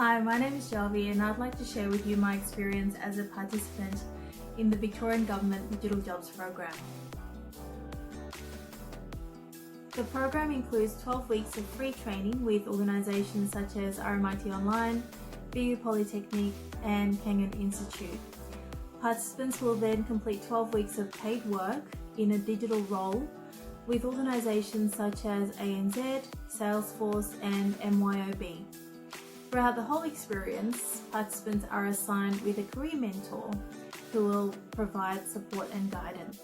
Hi, my name is Jalvi and I'd like to share with you my experience as a participant in the Victorian Government Digital Jobs Program. The program includes 12 weeks of free training with organisations such as RMIT Online, BU Polytechnic and Kangan Institute. Participants will then complete 12 weeks of paid work in a digital role with organisations such as ANZ, Salesforce and MYOB. Throughout the whole experience, participants are assigned with a career mentor who will provide support and guidance.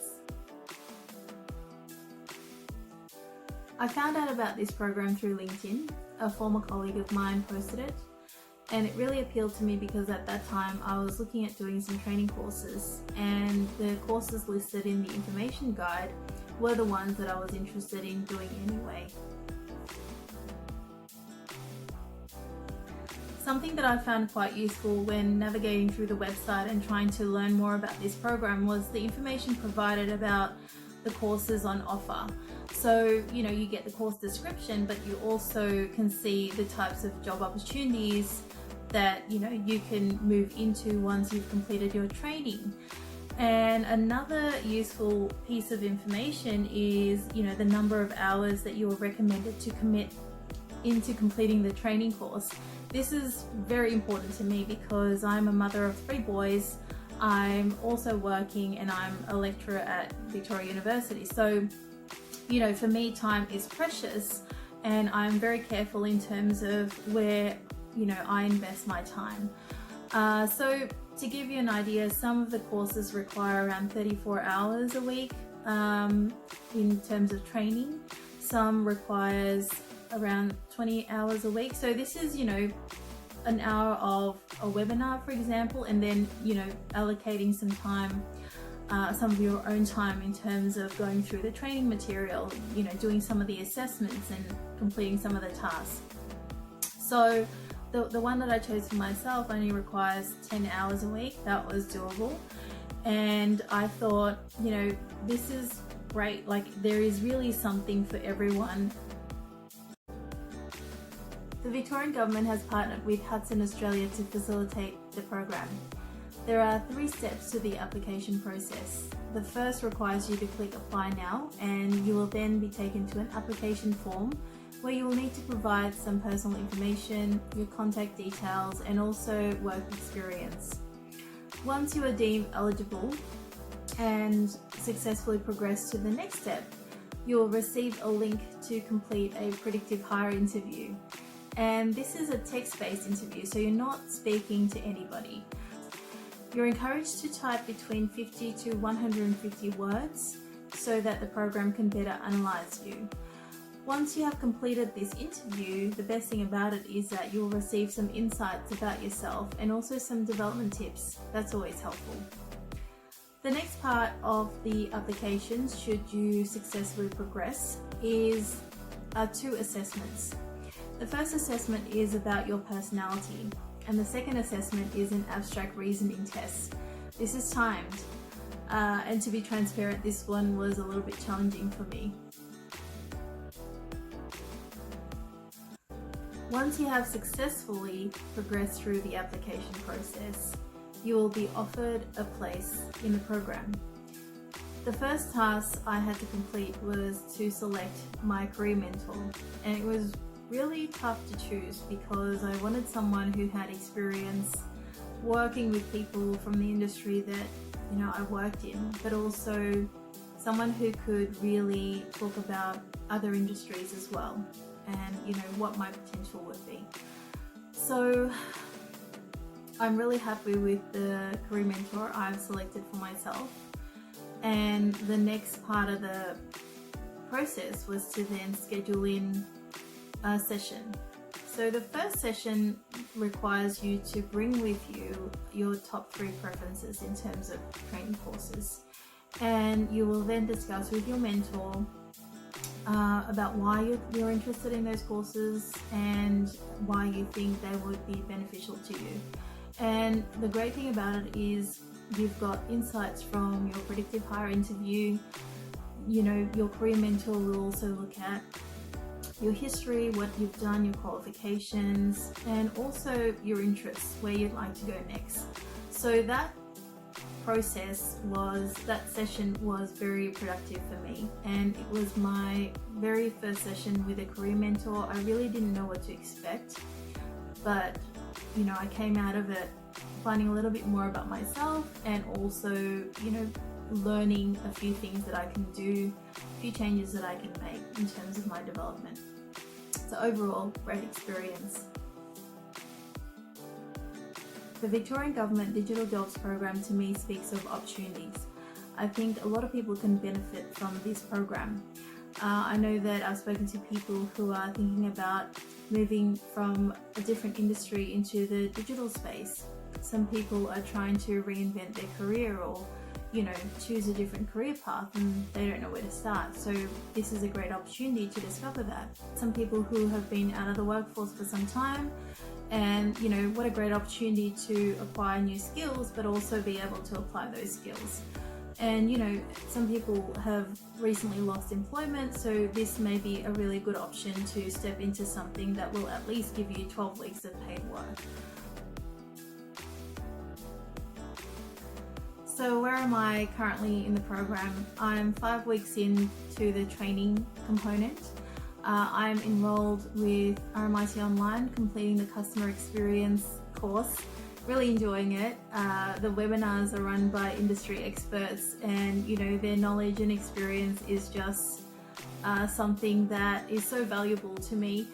I found out about this program through LinkedIn. A former colleague of mine posted it, and it really appealed to me because at that time I was looking at doing some training courses, and the courses listed in the information guide were the ones that I was interested in doing anyway. Something that I found quite useful when navigating through the website and trying to learn more about this program was the information provided about the courses on offer. So, you get the course description, but you also can see the types of job opportunities that, you can move into once you've completed your training. And another useful piece of information is, the number of hours that you are recommended to commit into completing the training course. This is very important to me because I'm a mother of 3 boys. I'm also working and I'm a lecturer at Victorian University. So, for me, time is precious and I'm very careful in terms of where, I invest my time. So to give you an idea, some of the courses require around 34 hours a week in terms of training. Some requires around 20 hours a week. So this is, an hour of a webinar, for example, and then, allocating some time, some of your own time in terms of going through the training material, doing some of the assessments and completing some of the tasks. So the one that I chose for myself only requires 10 hours a week. That was doable. And I thought, this is great. Like, there is really something for everyone. The Victorian Government has partnered with Hudson Australia to facilitate the program. There are 3 steps to the application process. The first requires you to click Apply Now, and you will then be taken to an application form where you will need to provide some personal information, your contact details, and also work experience. Once you are deemed eligible and successfully progress to the next step, you will receive a link to complete a predictive hire interview. And this is a text-based interview, so you're not speaking to anybody. You're encouraged to type between 50 to 150 words so that the program can better analyze you. Once you have completed this interview, the best thing about it is that you'll receive some insights about yourself and also some development tips. That's always helpful. The next part of the application, should you successfully progress, are 2 assessments. The first assessment is about your personality, and the second assessment is an abstract reasoning test. This is timed, and to be transparent, this one was a little bit challenging for me. Once you have successfully progressed through the application process, you will be offered a place in the program. The first task I had to complete was to select my career mentor, and it was really tough to choose because I wanted someone who had experience working with people from the industry that I worked in, but also someone who could really talk about other industries as well and what my potential would be. So I'm really happy with the career mentor I've selected for myself, and the next part of the process was to then schedule in a session. So the first session requires you to bring with you your top 3 preferences in terms of training courses, and you will then discuss with your mentor about why you're interested in those courses and why you think they would be beneficial to you. And the great thing about it is you've got insights from your predictive hire interview. Your career mentor will also look at your history, what you've done, your qualifications, and also your interests, where you'd like to go next. So that session was very productive for me, and it was my very first session with a career mentor. I really didn't know what to expect, but I came out of it finding a little bit more about myself, and also learning a few things that I can do, a few changes that I can make in terms of my development. So overall, great experience. The Victorian Government Digital Jobs Program to me speaks of opportunities. I think a lot of people can benefit from this program. I know that I've spoken to people who are thinking about moving from a different industry into the digital space. Some people are trying to reinvent their career, or choose a different career path, and they don't know where to start. So this is a great opportunity to discover that. Some people who have been out of the workforce for some time, and what a great opportunity to acquire new skills, but also be able to apply those skills. And some people have recently lost employment, so this may be a really good option to step into something that will at least give you 12 weeks of paid work. So where am I currently in the program? I'm 5 weeks into the training component. I'm enrolled with RMIT Online, completing the customer experience course. Really enjoying it. The webinars are run by industry experts, and their knowledge and experience is just something that is so valuable to me.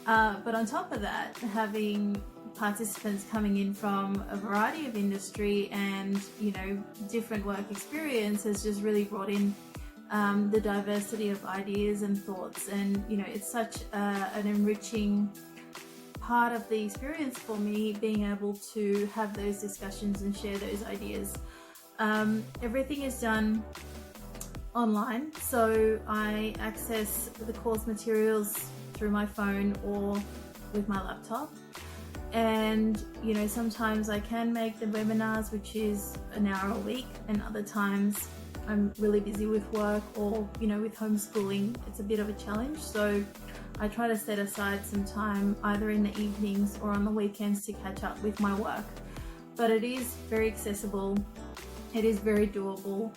But on top of that, having participants coming in from a variety of industry and different work experience has just really brought in the diversity of ideas and thoughts, and it's such an enriching part of the experience for me, being able to have those discussions and share those ideas. Everything is done online, so I access the course materials through my phone or with my laptop. And sometimes I can make the webinars, which is an hour a week, and other times I'm really busy with work, or with homeschooling, it's a bit of a challenge. So I try to set aside some time either in the evenings or on the weekends to catch up with my work. But it is very accessible, it is very doable.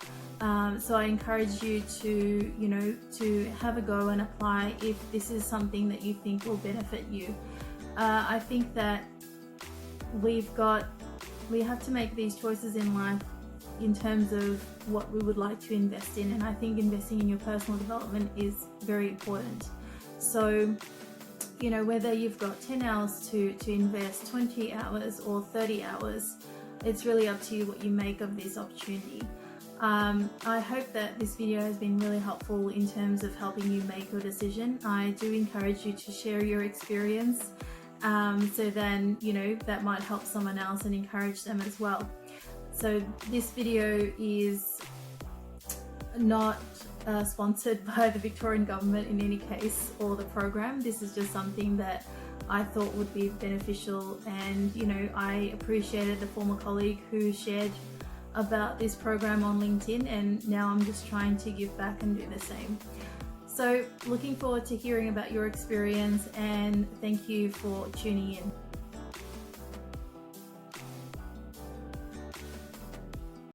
So I encourage you to have a go and apply if this is something that you think will benefit you. I think that we have to make these choices in life in terms of what we would like to invest in, and I think investing in your personal development is very important. So whether you've got 10 hours to invest, 20 hours or 30 hours, it's really up to you what you make of this opportunity. I hope that this video has been really helpful in terms of helping you make your decision. I do encourage you to share your experience, so then that might help someone else and encourage them as well. So this video is not sponsored by the Victorian government in any case, or the program. This is just something that I thought would be beneficial, and I appreciated the former colleague who shared about this program on LinkedIn, and now I'm just trying to give back and do the same. So looking forward to hearing about your experience, and thank you for tuning in.